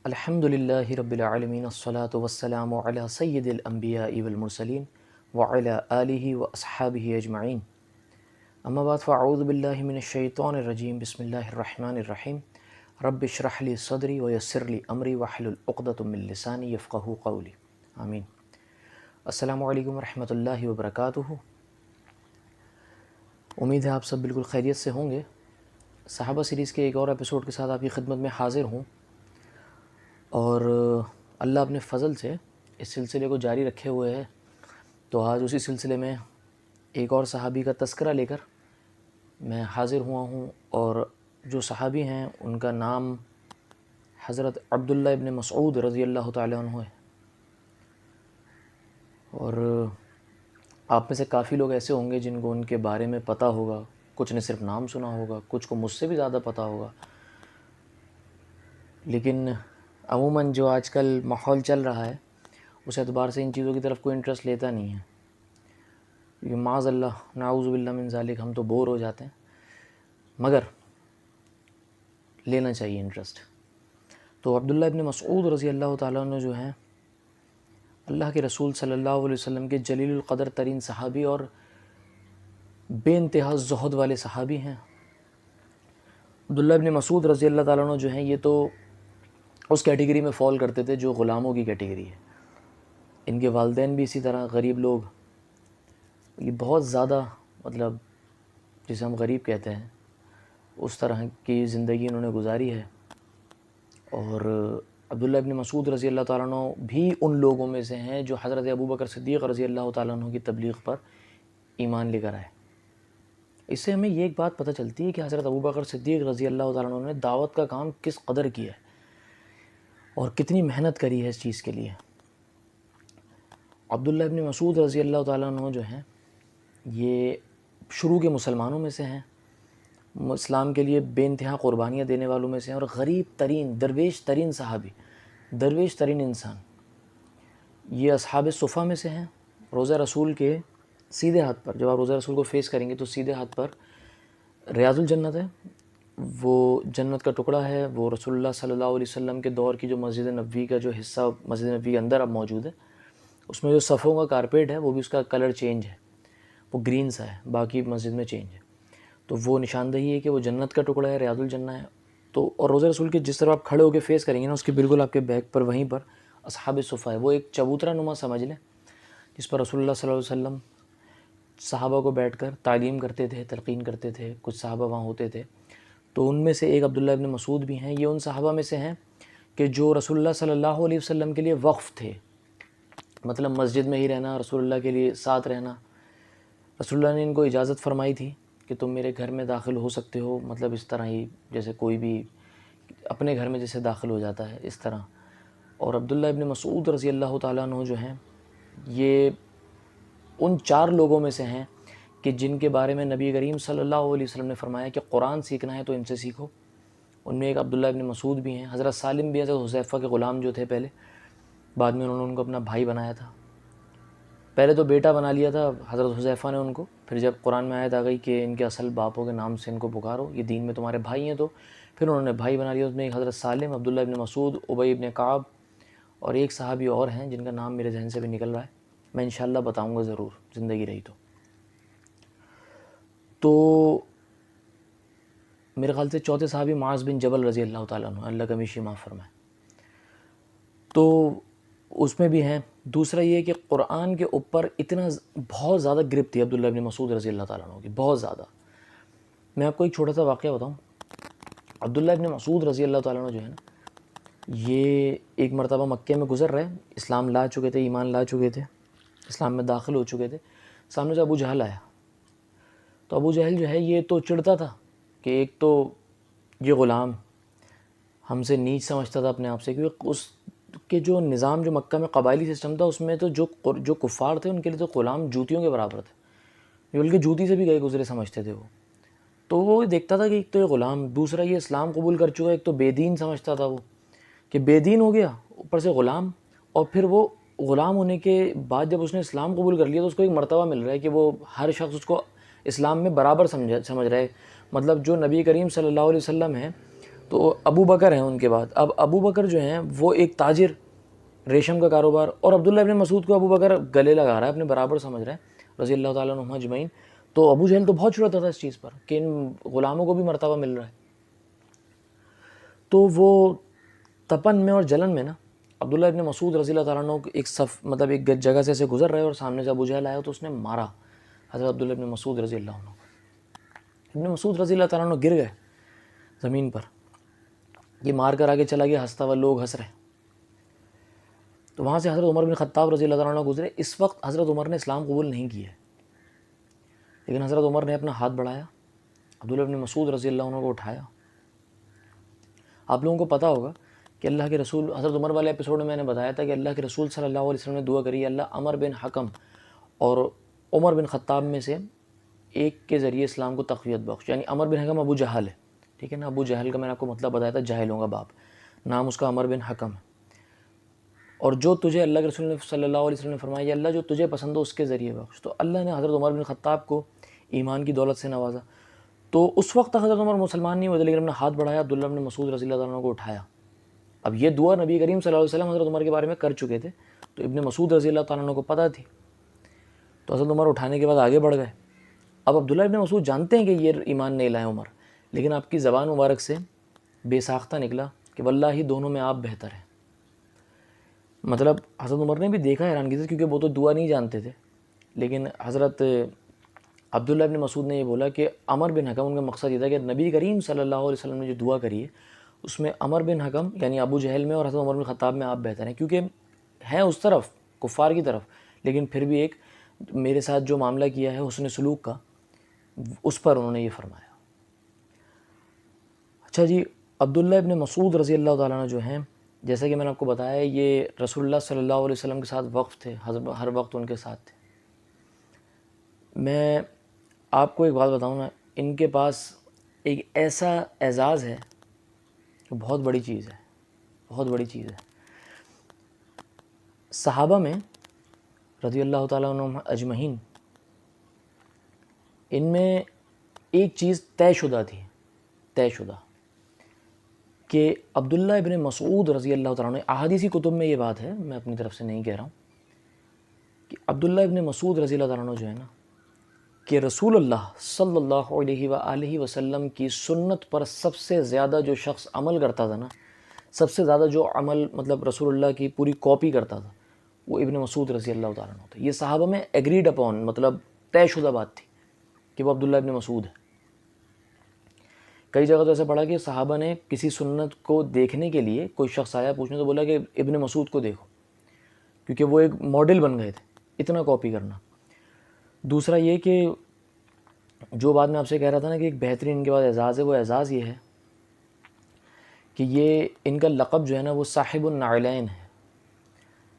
الحمدللہ رب العالمین الصلاۃ والسلام علی سید الانبیاء والمرسلین وعلی آلہ واصحابہ اجمعین، اما بعد فاعوذ باللہ من الشیطان الرجیم، بسم اللہ الرحمن الرحیم، رب اشرح لی صدری ویسر لی امری واحلل عقدۃ من لسانی یفقہوا قولی، آمین۔ السلام علیکم ورحمۃ اللہ وبرکاتہ۔ امید ہے آپ سب بالکل خیریت سے ہوں گے۔ صحابہ سیریز کے ایک اور ایپیسوڈ کے ساتھ آپ کی خدمت میں حاضر ہوں، اور اللہ اپنے فضل سے اس سلسلے کو جاری رکھے ہوئے ہے، تو آج اسی سلسلے میں ایک اور صحابی کا تذکرہ لے کر میں حاضر ہوا ہوں، اور جو صحابی ہیں ان کا نام حضرت عبداللہ ابن مسعود رضی اللہ تعالیٰ عنہ ہے۔ اور آپ میں سے کافی لوگ ایسے ہوں گے جن کو ان کے بارے میں پتہ ہوگا، کچھ نے صرف نام سنا ہوگا، کچھ کو مجھ سے بھی زیادہ پتہ ہوگا، لیکن عموماً جو آج کل ماحول چل رہا ہے اس اعتبار سے ان چیزوں کی طرف کوئی انٹرسٹ لیتا نہیں ہے، کیونکہ معاذ اللہ نعوذ باللہ من ذالک ہم تو بور ہو جاتے ہیں، مگر لینا چاہیے انٹرسٹ۔ تو عبداللہ ابن مسعود رضی اللہ تعالیٰ عنہ جو ہیں اللہ کے رسول صلی اللہ علیہ وسلم کے جلیل القدر ترین صحابی اور بے انتہا زہد والے صحابی ہیں۔ عبداللہ ابن مسعود رضی اللہ تعالیٰ عنہ جو ہیں یہ تو اس کیٹیگری میں فال کرتے تھے جو غلاموں کی کیٹیگری ہے۔ ان کے والدین بھی اسی طرح غریب لوگ، یہ بہت زیادہ مطلب جسے ہم غریب کہتے ہیں اس طرح کی زندگی انہوں نے گزاری ہے۔ اور عبداللہ ابن مسعود رضی اللہ تعالیٰ عنہ بھی ان لوگوں میں سے ہیں جو حضرت ابوبکر صدیق رضی اللہ تعالیٰ عنہ کی تبلیغ پر ایمان لے کر آئے۔ اس سے ہمیں یہ ایک بات پتہ چلتی ہے کہ حضرت ابوبکر صدیق رضی اللہ تعالیٰ عنہ نے دعوت کا کام کس قدر کیا ہے اور کتنی محنت کری ہے اس چیز کے لیے۔ عبداللہ ابن مسعود رضی اللہ تعالیٰ عنہ جو ہیں یہ شروع کے مسلمانوں میں سے ہیں، اسلام کے لیے بے انتہا قربانیاں دینے والوں میں سے ہیں، اور غریب ترین درویش ترین صحابی، درویش ترین انسان، یہ اصحاب صفہ میں سے ہیں۔ روضہ رسول کے سیدھے ہاتھ پر، جب آپ روضہ رسول کو فیس کریں گے تو سیدھے ہاتھ پر ریاض الجنت ہے، وہ جنت کا ٹکڑا ہے، وہ رسول اللہ صلی اللہ علیہ وسلم کے دور کی جو مسجد نبوی کا جو حصہ مسجد نبوی کے اندر اب موجود ہے، اس میں جو صفوں کا کارپیٹ ہے وہ بھی اس کا کلر چینج ہے، وہ گرین سا ہے، باقی مسجد میں چینج ہے، تو وہ نشاندہی ہے کہ وہ جنت کا ٹکڑا ہے، ریاض الجنہ ہے۔ تو اور روضہ رسول کے جس طرح آپ کھڑے ہو کے فیس کریں گے نا، اس کے بالکل آپ کے بیک پر وہیں پر اصحاب صفہ ہے، وہ ایک چبوترا نما سمجھ لیں جس پر رسول اللہ صلی اللہ علیہ وسلم صحابہ کو بیٹھ کر تعلیم کرتے تھے، تلقین کرتے تھے، کچھ صحابہ وہاں ہوتے تھے۔ تو ان میں سے ایک عبداللہ ابن مسعود بھی ہیں، یہ ان صحابہ میں سے ہیں کہ جو رسول اللہ صلی اللہ علیہ وسلم کے لیے وقف تھے، مطلب مسجد میں ہی رہنا، رسول اللہ کے لیے ساتھ رہنا۔ رسول اللہ نے ان کو اجازت فرمائی تھی کہ تم میرے گھر میں داخل ہو سکتے ہو، مطلب اس طرح ہی جیسے کوئی بھی اپنے گھر میں جیسے داخل ہو جاتا ہے اس طرح۔ اور عبداللہ ابن مسعود رضی اللہ تعالیٰ عنہ جو ہیں یہ ان 4 لوگوں میں سے ہیں کہ جن کے بارے میں نبی کریم صلی اللہ علیہ وسلم نے فرمایا کہ قرآن سیکھنا ہے تو ان سے سیکھو۔ ان میں ایک عبداللہ ابن مسعود بھی ہیں، حضرت سالم بھی، حضرت حذیفہ کے غلام جو تھے پہلے، بعد میں انہوں نے ان کو اپنا بھائی بنایا تھا۔ پہلے تو بیٹا بنا لیا تھا حضرت حذیفہ نے ان کو، پھر جب قرآن میں آیت آ گئی کہ ان کے اصل باپوں کے نام سے ان کو پکارو، یہ دین میں تمہارے بھائی ہیں، تو پھر انہوں نے بھائی بنا لیا۔ اس میں ایک حضرت سالم، عبداللہ ابن مسعود، ابی ابن کعب، اور ایک صحابی اور ہیں جن کا نام میرے ذہن سے بھی نکل رہا ہے، میں انشاءاللہ بتاؤں گا ضرور زندگی رہی تو میرے خیال سے چوتھے صحابی معاذ بن جبل رضی اللہ تعالیٰ عنہ، اللہ کا میشی معاف فرمائے، تو اس میں بھی ہیں۔ دوسرا یہ کہ قرآن کے اوپر اتنا بہت زیادہ گرپ تھی عبداللہ ابن مسعود رضی اللہ تعالیٰ عنہ کی، بہت زیادہ۔ میں آپ کو ایک چھوٹا سا واقعہ بتاؤں۔ عبداللہ ابن مسعود رضی اللہ تعالیٰ عنہ جو ہے نا، یہ ایک مرتبہ مکے میں گزر رہے، اسلام لا چکے تھے، ایمان لا چکے تھے، اسلام میں داخل ہو چکے تھے، سامنے سے ابو جہل آیا۔ تو ابو جہل جو ہے یہ تو چڑھتا تھا کہ ایک تو یہ غلام ہم سے نیچ سمجھتا تھا اپنے آپ سے، کیونکہ اس کے جو نظام، جو مکہ میں قبائلی سسٹم تھا، اس میں تو جو کفار تھے ان کے لیے تو غلام جوتیوں کے برابر تھے، جو بلکہ جوتی سے بھی گئے گزرے سمجھتے تھے وہ۔ تو وہ دیکھتا تھا کہ ایک تو یہ غلام، دوسرا یہ اسلام قبول کر چکا، ایک تو بے دین سمجھتا تھا وہ کہ بے دین ہو گیا، اوپر سے غلام، اور پھر وہ غلام ہونے کے بعد جب اس نے اسلام قبول کر لیا تو اس کو ایک مرتبہ مل رہا ہے کہ وہ ہر شخص اس کو اسلام میں برابر سمجھ رہا ہے. مطلب جو نبی کریم صلی اللہ علیہ وسلم ہیں تو ابو بکر ہیں ان کے بعد. اب ابو بکر جو ہیں وہ ایک تاجر، ریشم کا کاروبار، اور عبداللہ ابن مسعود کو ابو بکر گلے لگا رہا ہے، اپنے برابر سمجھ رہا ہے رضی اللہ تعالیٰ عنہم اجمعین. تو ابو جہل تو بہت چڑھتا تھا اس چیز پر کہ ان غلاموں کو بھی مرتبہ مل رہا ہے. تو وہ تپن میں اور جلن میں نا عبداللہ ابن مسعود رضی اللہ تعالیٰ عنہ ایک جگہ سے گزر رہے اور سامنے سے ابو جہل آیا تو اس نے مارا حضرت عبداللہ ابن مسعود رضی اللہ عنہ. ابن مسعود رضی اللہ تعالیٰ عنہ گر گئے زمین پر. یہ مار کر آگے چلا گیا، ہنستا ہوا، لوگ ہنس رہے. تو وہاں سے حضرت عمر بن خطاب رضی اللہ تعالیٰ عنہ گزرے. اس وقت حضرت عمر نے اسلام قبول نہیں کیا ہے، لیکن حضرت عمر نے اپنا ہاتھ بڑھایا، عبداللہ ابن مسعود رضی اللہ عنہ کو اٹھایا. آپ لوگوں کو پتہ ہوگا کہ اللہ کے رسول، حضرت عمر والے ایپیسوڈ میں نے بتایا تھا کہ اللہ کے رسول صلی اللہ علیہ وسلم نے دعا کری، اللہ عمر بن حکم اور عمر بن خطاب میں سے ایک کے ذریعے اسلام کو تقویت بخش. یعنی عمر بن حکم ابو جہل ہے، ٹھیک ہے نا. ابو جہل کا میں نے آپ کو مطلب بتایا تھا، جاہلوں کا باپ، نام اس کا عمر بن حکم ہے. اور جو تجھے اللہ کے رسول نے صلی اللہ علیہ وسلم نے فرمایا یا اللہ جو تجھے پسند ہو اس کے ذریعے بخش. تو اللہ نے حضرت عمر بن خطاب کو ایمان کی دولت سے نوازا. تو اس وقت تک حضرت عمر مسلمان نہیں ہوئے، لیکن اپنا ہاتھ بڑھایا، عبداللہ بن مسعود رضی اللہ عنہ کو اٹھایا. اب یہ دعا نبی کریم صلی اللہ علیہ وسلم حضرت عمر کے بارے میں کر چکے تھے، تو ابن مسعود رضی اللہ تعالیٰ عنہ کو پتہ تھی. تو حضرت عمر اٹھانے کے بعد آگے بڑھ گئے. اب عبداللہ ابن مسعود جانتے ہیں کہ یہ ایمان نہیں لائے عمر، لیکن آپ کی زبان مبارک سے بے ساختہ نکلا کہ واللہ دونوں میں آپ بہتر ہیں. مطلب حضرت عمر نے بھی دیکھا حیرانگی سے، کیونکہ وہ تو دعا نہیں جانتے تھے، لیکن حضرت عبداللہ ابن مسعود نے یہ بولا کہ عمر بن حکم، ان کا مقصد یہ تھا کہ نبی کریم صلی اللہ علیہ وسلم نے جو دعا کری ہے اس میں عمر بن حکم یعنی ابو جہل میں اور حضرت عمر بن خطاب میں آپ بہتر ہیں، کیونکہ ہیں اس طرف کفار کی طرف، لیکن پھر بھی ایک میرے ساتھ جو معاملہ کیا ہے حسن سلوک کا، اس پر انہوں نے یہ فرمایا. اچھا جی، عبداللہ ابن مسعود رضی اللہ تعالیٰ عنہ جو ہیں، جیسا کہ میں نے آپ کو بتایا، یہ رسول اللہ صلی اللہ علیہ وسلم کے ساتھ وقف تھے، ہر وقت ان کے ساتھ تھے. میں آپ کو ایک بات بتاؤں نا، ان کے پاس ایک ایسا اعزاز ہے کہ بہت بڑی چیز ہے، بہت بڑی چیز ہے. صحابہ میں رضی اللہ تعالیٰ عنہم اجمعین، ان میں ایک چیز طے شدہ تھی، طے شدہ، کہ عبداللہ ابن مسعود رضی اللہ تعالیٰ عنہ، احادیثی کتب میں یہ بات ہے، میں اپنی طرف سے نہیں کہہ رہا ہوں، کہ عبداللہ ابن مسعود رضی اللہ تعالیٰ عنہ جو ہے نا، کہ رسول اللہ صلی اللہ علیہ وآلہ وسلم کی سنت پر سب سے زیادہ جو شخص عمل کرتا تھا نا، سب سے زیادہ جو عمل مطلب رسول اللہ کی پوری کاپی کرتا تھا، وہ ابن مسعود رضی اللہ تعالیٰ عنہ تھا. یہ صحابہ میں ایگریڈ اپون، مطلب طے شدہ بات تھی کہ وہ عبداللہ ابن مسعود ہے. کئی جگہ تو ایسا پڑھا کہ صحابہ نے کسی سنت کو دیکھنے کے لیے کوئی شخص آیا پوچھنے تو بولا کہ ابن مسعود کو دیکھو، کیونکہ وہ ایک ماڈل بن گئے تھے اتنا کاپی کرنا. دوسرا یہ کہ جو بات میں آپ سے کہہ رہا تھا نا کہ ایک بہترین ان کے بعد اعزاز ہے، وہ اعزاز یہ ہے کہ یہ ان کا لقب جو ہے نا وہ صاحب النعلین ہے.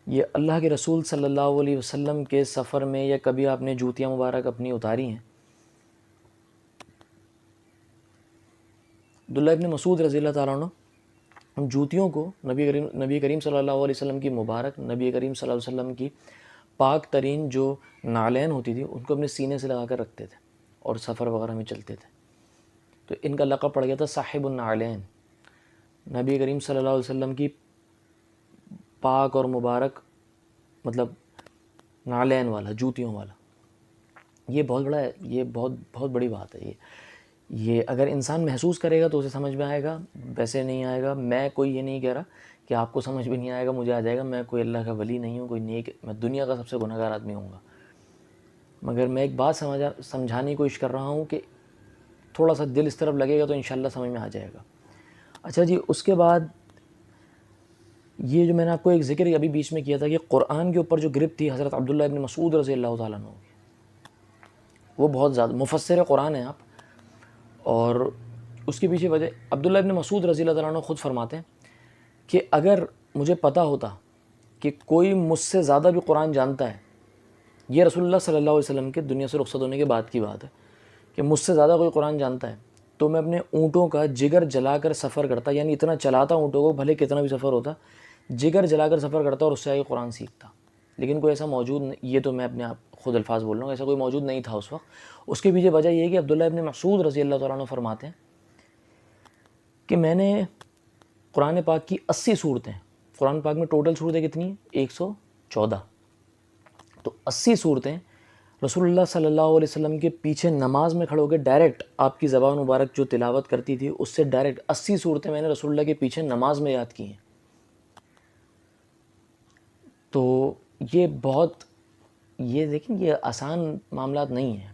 یہ اللہ کے رسول صلی اللہ علیہ وسلم کے سفر میں یا کبھی آپ نے جوتیاں مبارک اپنی اتاری ہیں، عبداللہ ابن مسعود رضی اللہ تعالیٰ عنہ ان جوتیوں کو نبی کریم صلی اللہ علیہ وسلم کی مبارک، نبی کریم صلی اللہ علیہ وسلم کی پاک ترین جو نعلین ہوتی تھی ان کو اپنے سینے سے لگا کر رکھتے تھے اور سفر وغیرہ میں چلتے تھے. تو ان کا لقب پڑ گیا تھا صاحب النعلین، نبی کریم صلی اللہ علیہ وسلم کی پاک اور مبارک مطلب نعلین والا، جوتیوں والا. یہ بہت بڑا ہے، یہ بہت بڑی بات ہے. یہ اگر انسان محسوس کرے گا تو اسے سمجھ میں آئے گا، ویسے نہیں آئے گا. میں کوئی یہ نہیں کہہ رہا کہ آپ کو سمجھ بھی نہیں آئے گا، مجھے آ جائے گا. میں کوئی اللہ کا ولی نہیں ہوں، کوئی نیک، میں دنیا کا سب سے گناہ گار آدمی ہوں گا. مگر میں ایک بات سمجھانے کی کوشش کر رہا ہوں کہ تھوڑا سا دل اس طرف لگے گا تو انشاءاللہ سمجھ میں آ جائے گا. اچھا جی، اس کے بعد یہ جو میں نے آپ کو ایک ذکر ابھی بیچ میں کیا تھا کہ قرآن کے اوپر جو گرفت تھی حضرت عبداللہ ابن مسعود رضی اللہ تعالیٰ عنہ کی، وہ بہت زیادہ مفسر قرآن ہیں آپ. اور اس کے پیچھے وجہ عبداللہ ابن مسعود رضی اللہ تعالیٰ عنہ خود فرماتے ہیں کہ اگر مجھے پتہ ہوتا کہ کوئی مجھ سے زیادہ بھی قرآن جانتا ہے، یہ رسول اللہ صلی اللہ علیہ وسلم کے دنیا سے رخصت ہونے کے بعد کی بات ہے، کہ مجھ سے زیادہ کوئی قرآن جانتا ہے تو میں اپنے اونٹوں کا جگر جلا کر سفر کرتا، یعنی اتنا چلاتا اونٹوں کو، بھلے کتنا بھی سفر ہوتا، جگر جلا کر سفر کرتا اور اس سے آگے قرآن سیکھتا. لیکن کوئی ایسا موجود نہیں، یہ تو میں اپنے آپ خود الفاظ بول رہا ہوں، ایسا کوئی موجود نہیں تھا اس وقت۔ اس کے پیچھے وجہ یہ ہے کہ عبداللہ ابن مسعود رضی اللہ تعالیٰ عنہ فرماتے ہیں کہ میں نے قرآن پاک کی 80 صورتیں، قرآن پاک میں ٹوٹل صورتیں کتنی ہیں؟ 114، تو 80 صورتیں رسول اللہ صلی اللہ علیہ وسلم کے پیچھے نماز میں کھڑے ہو کے ڈائریکٹ آپ کی زبان مبارک جو تلاوت کرتی تھی اس سے ڈائریکٹ 80 صورتیں میں نے رسول اللہ کے پیچھے نماز میں یاد کی ہیں۔ تو یہ بہت، یہ دیکھیں یہ آسان معاملات نہیں ہیں۔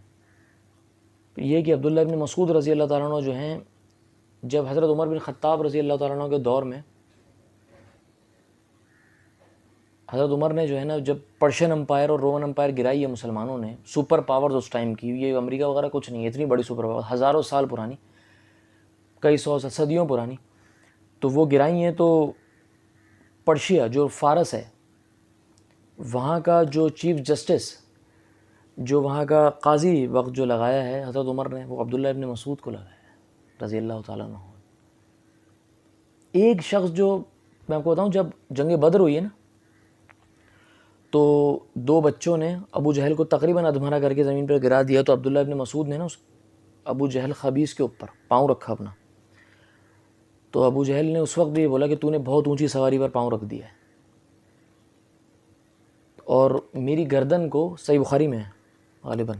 یہ کہ عبداللہ ابن مسعود رضی اللہ تعالیٰ عنہ جو ہیں، جب حضرت عمر بن خطاب رضی اللہ تعالیٰ عنہ کے دور میں حضرت عمر نے جو ہے نا، جب پرشین امپائر اور رومن امپائر گرائی ہے مسلمانوں نے، سپر پاورز اس ٹائم کی، یہ امریکہ وغیرہ کچھ نہیں ہے، اتنی بڑی سپر پاور، ہزاروں سال پرانی، کئی سو صدیوں پرانی، تو وہ گرائی ہیں۔ تو پرشیا جو فارس ہے، وہاں کا جو چیف جسٹس، جو وہاں کا قاضی وقت جو لگایا ہے حضرت عمر نے، وہ عبداللہ ابن مسعود کو لگایا ہے رضی اللہ تعالیٰ عنہ۔ ایک شخص جو میں آپ کو بتاؤں، جب جنگ بدر ہوئی ہے نا، تو 2 بچوں نے ابو جہل کو تقریباً ادھمرا کر کے زمین پر گرا دیا، تو عبداللہ ابن مسعود نے نا اس ابو جہل خبیث کے اوپر پاؤں رکھا اپنا، تو ابو جہل نے اس وقت بھی یہ بولا کہ تو نے بہت اونچی سواری پر پاؤں رکھ دیا ہے، اور میری گردن کو، صحیح بخاری میں ہے غالباً،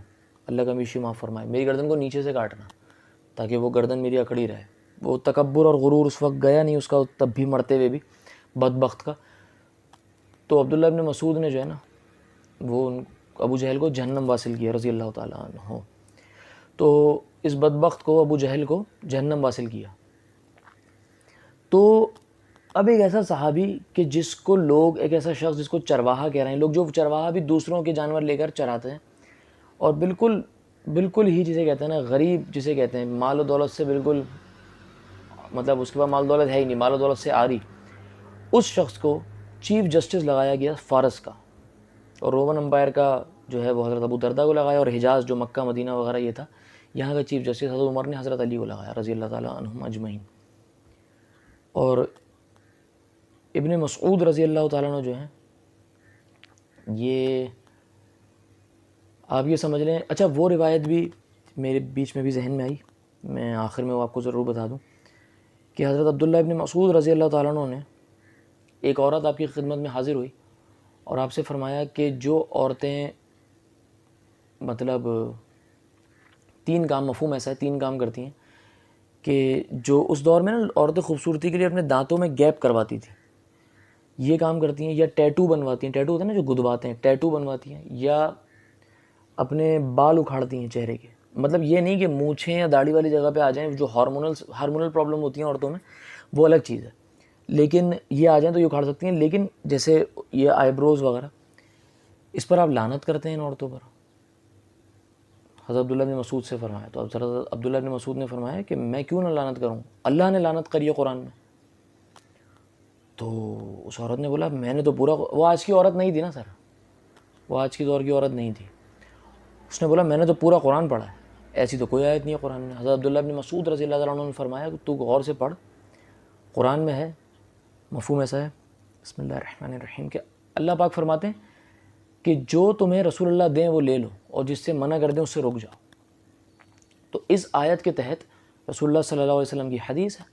اللہ کا میشی معاف فرمائے، میری گردن کو نیچے سے کاٹنا تاکہ وہ گردن میری اکڑی رہے۔ وہ تکبر اور غرور اس وقت گیا نہیں اس کا، تب بھی مرتے ہوئے بھی بدبخت کا۔ تو عبداللہ ابن مسعود نے جو ہے نا، وہ ابو جہل کو جہنم واصل کیا رضی اللہ تعالیٰ عنہ۔ تو اس بدبخت کو، ابو جہل کو جہنم واصل کیا۔ تو اب ایک ایسا صحابی کہ جس کو لوگ، ایک ایسا شخص جس کو چرواہا کہہ رہے ہیں لوگ، جو چرواہا بھی دوسروں کے جانور لے کر چراتے ہیں، اور بالکل ہی جسے کہتے ہیں نا غریب، جسے کہتے ہیں مال و دولت سے بالکل، مطلب اس کے پاس مال و دولت ہے ہی نہیں، مال و دولت سے آری، اس شخص کو چیف جسٹس لگایا گیا فارس کا، اور رومن امپائر کا جو ہے وہ حضرت ابو دردہ کو لگایا، اور حجاز جو مکہ مدینہ وغیرہ یہ تھا، یہاں کا چیف جسٹس حضرت عمر نے حضرت علی کو لگایا رضی اللہ تعالیٰ عنہم اجمعین۔ اور ابن مسعود رضی اللہ تعالیٰ عنہ جو ہیں، یہ آپ یہ سمجھ لیں، اچھا وہ روایت بھی میرے بیچ میں بھی ذہن میں آئی، میں آخر میں وہ آپ کو ضرور بتا دوں کہ حضرت عبداللہ ابن مسعود رضی اللہ تعالیٰ عنہ نے، ایک عورت آپ کی خدمت میں حاضر ہوئی اور آپ سے فرمایا کہ جو عورتیں، مطلب 3 کام، مفہوم ایسا ہے 3 کام کرتی ہیں کہ جو اس دور میں نا عورتیں خوبصورتی کے لیے اپنے دانتوں میں گیپ کرواتی تھیں، یہ کام کرتی ہیں، یا ٹیٹو بنواتی ہیں، ٹیٹو ہوتا ہے نا جو گدواتے ہیں، ٹیٹو بنواتی ہیں، یا اپنے بال اکھاڑتی ہیں چہرے کے۔ مطلب یہ نہیں کہ مونچھیں یا داڑھی والی جگہ پہ آ جائیں، جو ہارمونل پرابلم ہوتی ہیں عورتوں میں، وہ الگ چیز ہے، لیکن یہ آ جائیں تو یہ اکھاڑ سکتی ہیں۔ لیکن جیسے یہ آئی بروز وغیرہ، اس پر آپ لعنت کرتے ہیں ان عورتوں پر۔ حضرت عبداللہ بن مسعود سے فرمایا، تو حضرت عبداللہ بن مسعود نے فرمایا کہ میں کیوں نہ لعنت کروں، اللہ نے لعنت کری ہے قرآن میں۔ تو اس عورت نے بولا میں نے تو پورا، وہ آج کی عورت نہیں تھی نا سر، وہ آج کی دور کی عورت نہیں تھی، اس نے بولا میں نے تو پورا قرآن پڑھا ہے، ایسی تو کوئی آیت نہیں ہے قرآن میں۔ حضرت عبداللہ بن مسعود رضی اللہ تعالیٰ عنہ نے فرمایا کہ تو غور سے پڑھ، قرآن میں ہے، مفہوم ایسا ہے، بسم اللہ الرحمن الرحیم، کہ اللہ پاک فرماتے ہیں کہ جو تمہیں رسول اللہ دیں وہ لے لو، اور جس سے منع کر دیں اس سے رک جاؤ۔ تو اس آیت کے تحت رسول اللہ صلی اللہ علیہ وسلم کی حدیث ہے،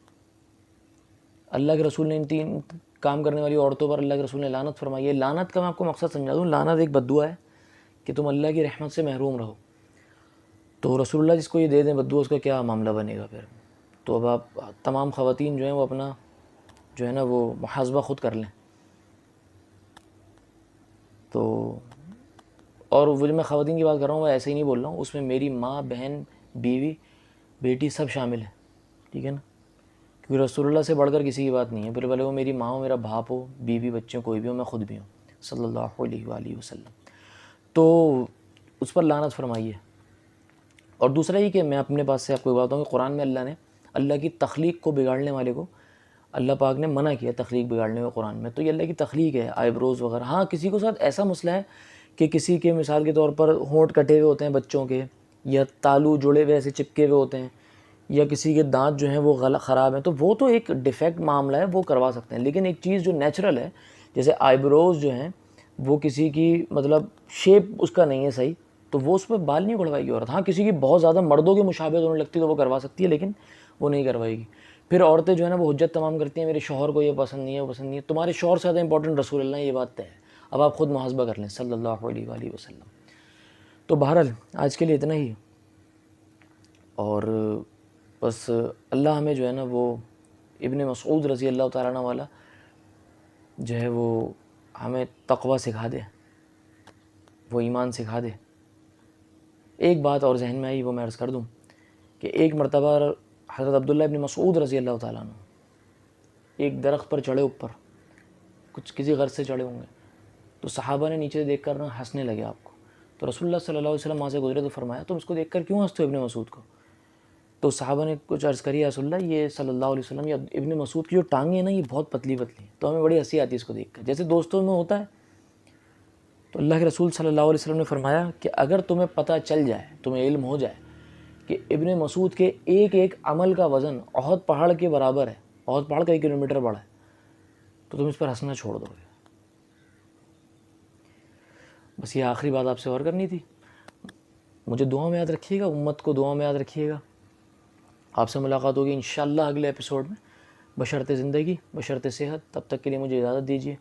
اللہ کے رسول نے ان 3 کام کرنے والی عورتوں پر اللہ کے رسول نے لعنت فرمائی ہے۔ لعنت کا میں آپ کو مقصد سمجھا دوں، لعنت ایک بد دعا ہے کہ تم اللہ کی رحمت سے محروم رہو، تو رسول اللہ جس کو یہ دے دیں بد دعا، اس کا کیا معاملہ بنے گا پھر۔ تو اب آپ تمام خواتین جو ہیں وہ اپنا جو ہے نا وہ محاسبہ خود کر لیں۔ تو اور وہ جو میں خواتین کی بات کر رہا ہوں وہ ایسے ہی نہیں بول رہا ہوں، اس میں میری ماں، بہن، بیوی، بیٹی سب شامل ہیں، ٹھیک ہے نا، کیونکہ رسول اللہ سے بڑھ کر کسی کی بات نہیں ہے، پھر بھلے وہ میری ماں ہو، میرا باپ ہو، بیوی، بچے کوئی بھی ہو، میں خود بھی ہوں صلی اللہ علیہ وآلہ وسلم۔ تو اس پر لعنت فرمائی ہے۔ اور دوسرا یہ کہ میں اپنے پاس سے آپ کو بتاؤں کہ قرآن میں اللہ نے اللہ کی تخلیق کو بگاڑنے والے کو اللہ پاک نے منع کیا تخلیق بگاڑنے میں قرآن میں، تو یہ اللہ کی تخلیق ہے، آئی بروز وغیرہ۔ ہاں کسی کو ساتھ ایسا مسئلہ ہے کہ کسی کے مثال کے طور پر ہونٹ کٹے ہوئے ہوتے ہیں بچوں کے، یا تالو جڑے ہوئے ایسے چپکے ہوئے ہوتے ہیں، یا کسی کے دانت جو ہیں وہ خراب ہیں، تو وہ تو ایک ڈیفیکٹ معاملہ ہے، وہ کروا سکتے ہیں۔ لیکن ایک چیز جو نیچرل ہے، جیسے آئی بروز جو ہیں وہ کسی کی مطلب شیپ اس کا نہیں ہے صحیح تو وہ اس پہ بال نہیں اڑوائے گی عورت. ہاں کسی کی بہت زیادہ مردوں کی مشابہت ہونے لگتی ہے تو وہ کروا سکتی ہے, لیکن وہ نہیں کروائے گی. پھر عورتیں جو ہے نا وہ حجت تمام کرتی ہیں, میرے شوہر کو یہ پسند نہیں ہے, وہ پسند نہیں ہے. تمہارے شوہر سے زیادہ امپورٹنٹ رسول اللہ, یہ بات طے ہے. اب آپ خود محاسبہ کر لیں صلی اللہ علیہ وآلہ وسلم. تو بہرحال آج کے لیے اتنا ہی, اور بس اللہ ہمیں جو ہے نا وہ ابن مسعود رضی اللہ تعالیٰ عنہ والا جو ہے وہ ہمیں تقوی سکھا دے, وہ ایمان سکھا دے. ایک بات اور ذہن میں آئی, وہ میں عرض کر دوں کہ ایک مرتبہ حضرت عبداللہ ابن مسعود رضی اللہ تعالیٰ عنہ ایک درخت پر چڑھے, اوپر کچھ کسی غرض سے چڑھے ہوں گے, تو صحابہ نے نیچے دیکھ کر نا ہنسنے لگے آپ کو. تو رسول اللہ صلی اللہ علیہ وسلم وہاں سے گزرے تو فرمایا تم اس کو دیکھ کر کیوں ہنستے ہو ابن مسعود کو؟ تو صحابہ نے کچھ عرض کری, یا رسول اللہ یہ صلی اللہ علیہ وسلم یا ابن مسعود کی جو ٹانگیں ہیں نا یہ بہت پتلی پتلی ہیں, تو ہمیں بڑی ہنسی آتی ہے اس کو دیکھ کر, جیسے دوستوں میں ہوتا ہے. تو اللہ کے رسول صلی اللہ علیہ وسلم نے فرمایا کہ اگر تمہیں پتہ چل جائے, تمہیں علم ہو جائے کہ ابن مسعود کے ایک ایک عمل کا وزن احد پہاڑ کے برابر ہے, احد پہاڑ کا 1 کلومیٹر بڑا ہے, تو تم اس پر ہنسنا چھوڑ دو گے. بس یہ آخری بات آپ سے اور کرنی تھی. مجھے دعا میں یاد رکھیے گا, امت کو دعا میں یاد رکھیے گا. آپ سے ملاقات ہوگی انشاءاللہ اگلے ایپیسوڈ میں, بشرط زندگی بشرط صحت. تب تک کے لیے مجھے اجازت دیجیے.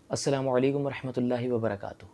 السلام علیکم ورحمۃ اللہ وبرکاتہ.